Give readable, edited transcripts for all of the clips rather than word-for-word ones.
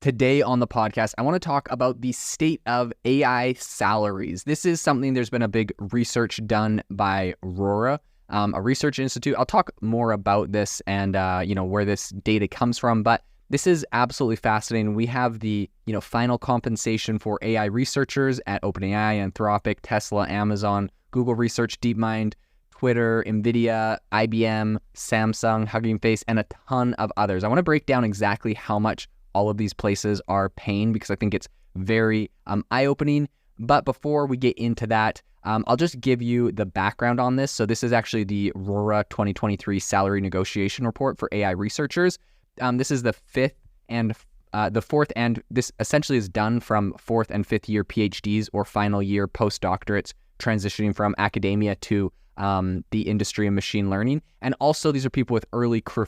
Today on the podcast, I want to talk about the state of AI salaries. This is something, there's been a big research done by Aurora, a research institute. I'll talk more about this and, where this data comes from, but this is absolutely fascinating. We have the, final compensation for AI researchers at OpenAI, Anthropic, Tesla, Amazon, Google Research, DeepMind, Twitter, NVIDIA, IBM, Samsung, Hugging Face, and a ton of others. I want to break down exactly how much all of these places are paying because I think it's very eye-opening. But before we get into that, I'll just give you the background on this. So this is actually the Aurora 2023 salary negotiation report for AI researchers. This is the fourth, and this essentially is done from fourth and fifth year PhDs or final year postdoctorates transitioning from academia to the industry of machine learning. And also these are people with early career,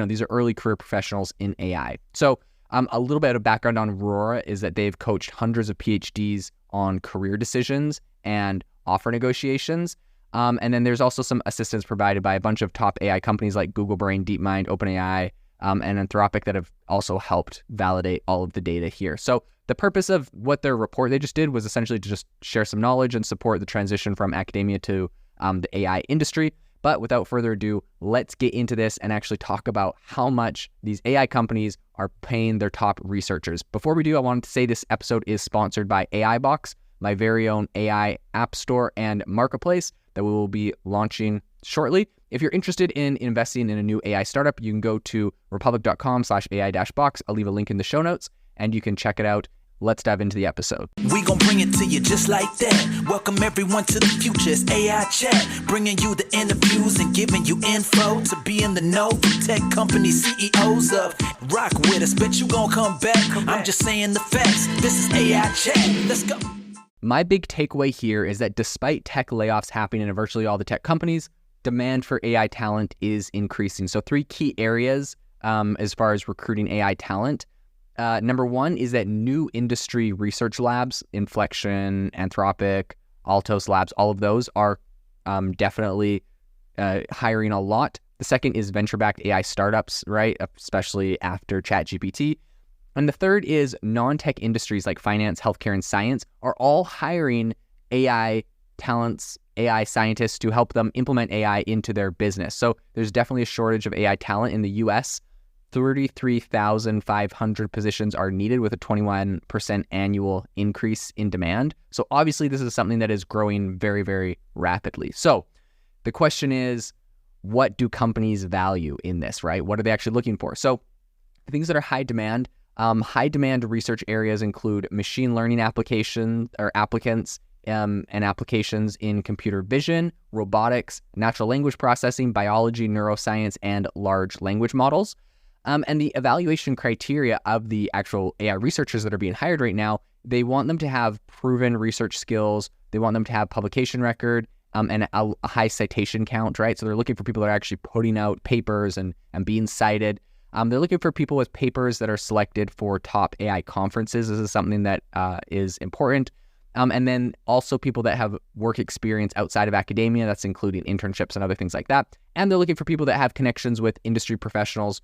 these are early career professionals in AI. So a little bit of background on Aurora is that they've coached hundreds of PhDs on career decisions and offer negotiations. And then there's also some assistance provided by a bunch of top AI companies like Google Brain, DeepMind, OpenAI, and Anthropic that have also helped validate all of the data here. So the purpose of what their report they just did was essentially to just share some knowledge and support the transition from academia to the AI industry. But without further ado, let's get into this and actually talk about how much these AI companies are paying their top researchers. Before we do, I wanted to say this episode is sponsored by AI Box, my very own AI app store and marketplace that we will be launching shortly. If you're interested in investing in a new AI startup, you can go to republic.com/AI-box. I'll leave a link in the show notes and you can check it out. Let's dive into the episode. We gon' bring it to you just like that. Welcome everyone to the future. It's AI Chat, bringing you the interviews and giving you info to be in the know from tech company CEOs of. Rock with us, bet you gon' come back. I'm just saying the facts. This is AI Chat. Let's go. My big takeaway here is that despite tech layoffs happening in virtually all the tech companies, demand for AI talent is increasing. So 3 key areas as far as recruiting AI talent. Number one is that new industry research labs, Inflection, Anthropic, Altos Labs, all of those are definitely hiring a lot. The second is venture-backed AI startups, right? Especially after ChatGPT. And the third is non-tech industries like finance, healthcare, and science are all hiring AI talents, AI scientists to help them implement AI into their business. So there's definitely a shortage of AI talent in the US. 33,500 positions are needed with a 21% annual increase in demand. So obviously this is something that is growing very, very rapidly. So the question is, what do companies value in this, right? What are they actually looking for? So things that are high demand research areas include machine learning applicants and applications in computer vision, robotics, natural language processing, biology, neuroscience, and large language models. And the evaluation criteria of the actual AI researchers that are being hired right now, they want them to have proven research skills. They want them to have publication record and a high citation count, right? So they're looking for people that are actually putting out papers and being cited. They're looking for people with papers that are selected for top AI conferences. This is something that is important. And then also people that have work experience outside of academia. That's including internships and other things like that. And they're looking for people that have connections with industry professionals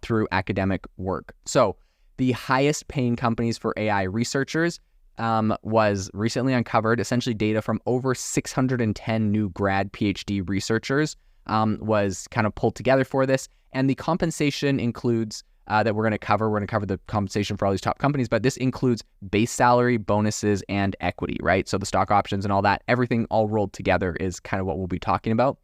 through academic work. So the highest paying companies for AI researchers was recently uncovered. Essentially data from over 610 new grad PhD researchers was kind of pulled together for this. And the compensation includes that we're going to cover. We're going to cover the compensation for all these top companies, but this includes base salary, bonuses, and equity, right? So the stock options and all that, everything all rolled together is kind of what we'll be talking about.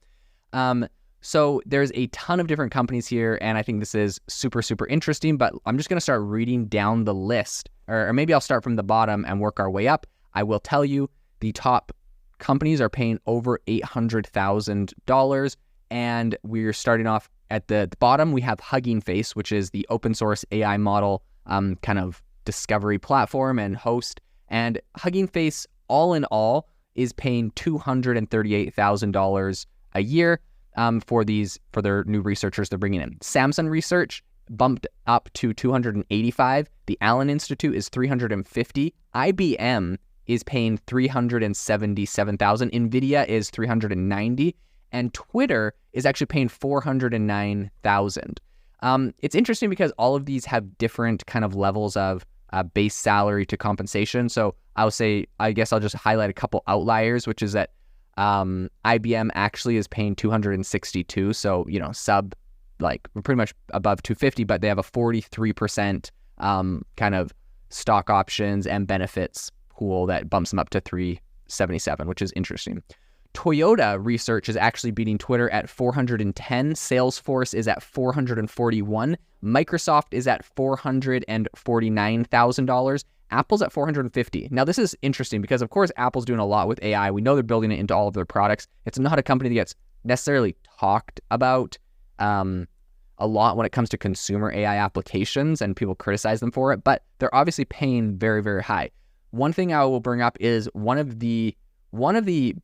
So there's a ton of different companies here, and I think this is super, super interesting, but I'm just going to start reading down the list, or maybe I'll start from the bottom and work our way up. I will tell you the top companies are paying over $800,000, and we're starting off at the bottom. We have Hugging Face, which is the open source AI model kind of discovery platform and host, and Hugging Face, all in all, is paying $238,000 a year. For their new researchers they're bringing in. Samsung Research bumped up to $285. The Allen Institute is $350. IBM is paying $377,000. NVIDIA is $390. And Twitter is actually paying $409,000. It's interesting because all of these have different kind of levels of base salary to compensation. So I guess I'll just highlight a couple outliers, which is that IBM actually is paying 262. So, sub, like pretty much above 250, but they have a 43% kind of stock options and benefits pool that bumps them up to 377, which is interesting. Toyota research is actually beating Twitter at 410. Salesforce is at 441. Microsoft is at $449,000. Apple's at 450. Now, this is interesting because, of course, Apple's doing a lot with AI. We know they're building it into all of their products. It's not a company that gets necessarily talked about a lot when it comes to consumer AI applications, and people criticize them for it, but they're obviously paying very, very high. One thing I will bring up is one of the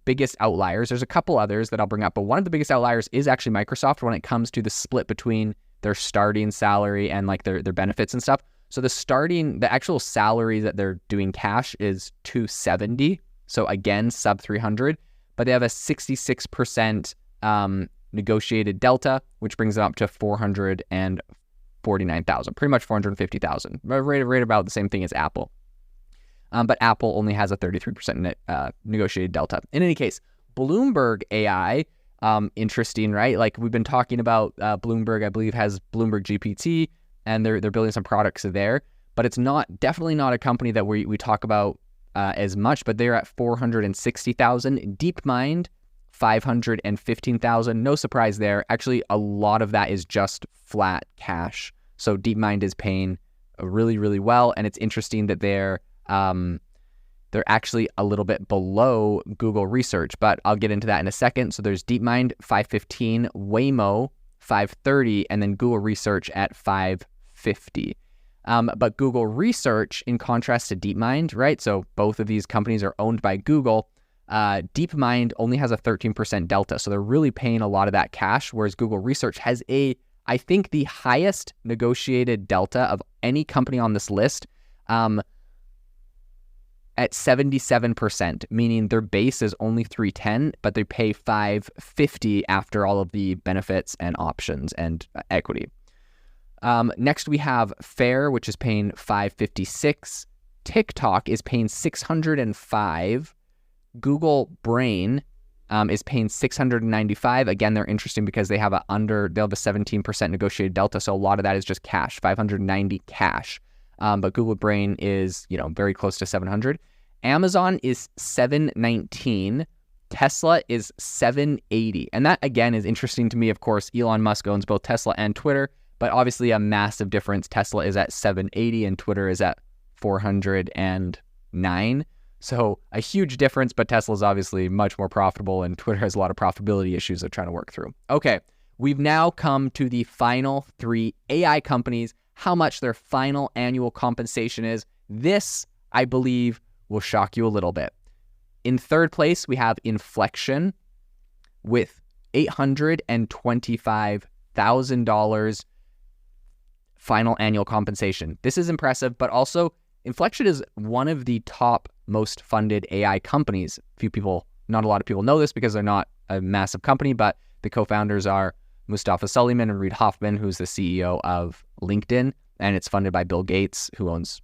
biggest outliers. There's a couple others that I'll bring up, but one of the biggest outliers is actually Microsoft when it comes to the split between their starting salary and like their benefits and stuff. So the actual salary that they're doing cash is 270. So again, sub 300, but they have a 66% negotiated delta, which brings them up to 449,000, pretty much 450,000, right about the same thing as Apple. But Apple only has a 33% negotiated delta. In any case, Bloomberg AI, interesting, right? Like we've been talking about Bloomberg, I believe, has Bloomberg GPT, and they're building some products there. But it's definitely not a company that we talk about as much. But they're at 460,000. DeepMind, 515,000. No surprise there. Actually, a lot of that is just flat cash. So DeepMind is paying really, really well, and it's interesting that they're actually a little bit below Google Research, but I'll get into that in a second. So there's DeepMind, 515, Waymo, 530, and then Google Research at 550. But Google Research, in contrast to DeepMind, right? So both of these companies are owned by Google. DeepMind only has a 13% delta. So they're really paying a lot of that cash, whereas Google Research has I think the highest negotiated delta of any company on this list, at 77%, meaning their base is only 310, but they pay 550 after all of the benefits and options and equity. Next, we have Fair, which is paying 556. TikTok is paying 605. Google Brain is paying 695. Again, they're interesting because they have a 17% negotiated delta, so a lot of that is just cash, 590 cash. But Google Brain is, very close to 700. Amazon is 719. Tesla is 780. And that, again, is interesting to me. Of course, Elon Musk owns both Tesla and Twitter, but obviously a massive difference. Tesla is at 780 and Twitter is at 409. So a huge difference, but Tesla is obviously much more profitable, and Twitter has a lot of profitability issues they're trying to work through. Okay, we've now come to the final three AI companies, how much their final annual compensation is. This, I believe, will shock you a little bit. In third place, we have Inflection with $825,000 final annual compensation. This is impressive, but also Inflection is one of the top most funded AI companies. Not a lot of people know this because they're not a massive company, but the co-founders are Mustafa Suleyman and Reid Hoffman, who's the CEO of LinkedIn, and it's funded by Bill Gates, who owns,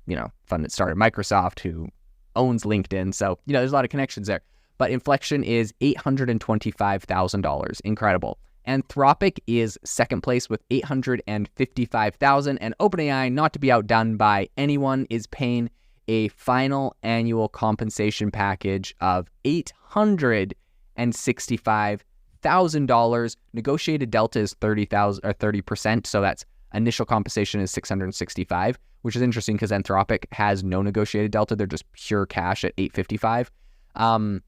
started Microsoft, who owns LinkedIn. So, there's a lot of connections there. But Inflection is $825,000. Incredible. Anthropic is second place with $855,000, and OpenAI, not to be outdone by anyone, is paying a final annual compensation package of $865,000. Negotiated delta is 30%, so that's initial compensation is $665,000, which is interesting because Anthropic has no negotiated delta. They're just pure cash at $855,000.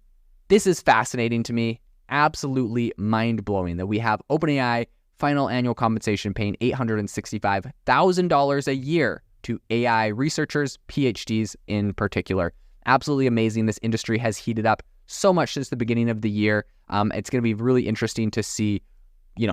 This is fascinating to me. Absolutely mind-blowing that we have OpenAI final annual compensation paying $865,000 a year to AI researchers, PhDs in particular. Absolutely amazing. This industry has heated up so much since the beginning of the year. It's going to be really interesting to see,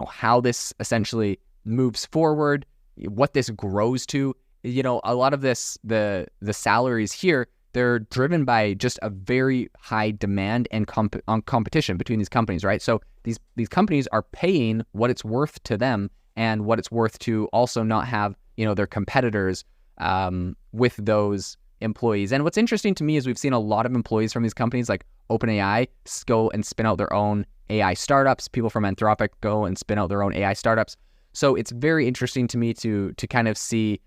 how this essentially moves forward, what this grows to. A lot of this, the salaries here, they're driven by just a very high demand and competition between these companies, right? So these companies are paying what it's worth to them, and what it's worth to also not have, their competitors with those employees. And what's interesting to me is we've seen a lot of employees from these companies like OpenAI go and spin out their own AI startups. People from Anthropic go and spin out their own AI startups. So it's very interesting to me to kind of see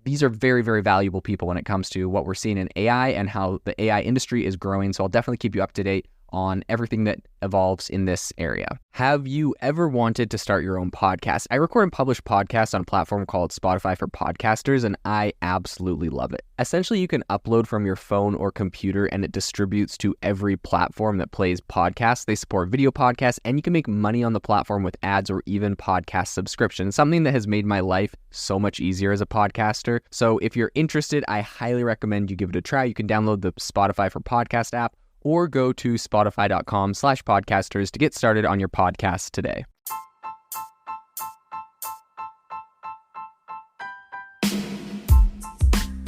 these are very, very valuable people when it comes to what we're seeing in AI and how the AI industry is growing. So I'll definitely keep you up to date on everything that evolves in this area. Have you ever wanted to start your own podcast? I record and publish podcasts on a platform called Spotify for Podcasters, and I absolutely love it. Essentially, you can upload from your phone or computer, and it distributes to every platform that plays podcasts. They support video podcasts, and you can make money on the platform with ads or even podcast subscriptions, something that has made my life so much easier as a podcaster. So if you're interested, I highly recommend you give it a try. You can download the Spotify for Podcast app, or go to spotify.com/podcasters to get started on your podcast today.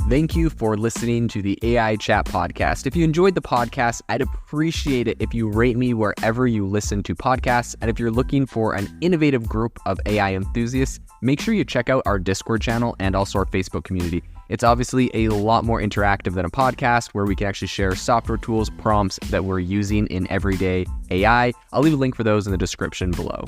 Thank you for listening to the AI Chat Podcast. If you enjoyed the podcast, I'd appreciate it if you rate me wherever you listen to podcasts. And if you're looking for an innovative group of AI enthusiasts, make sure you check out our Discord channel and also our Facebook community. It's obviously a lot more interactive than a podcast where we can actually share software tools, prompts that we're using in everyday AI. I'll leave a link for those in the description below.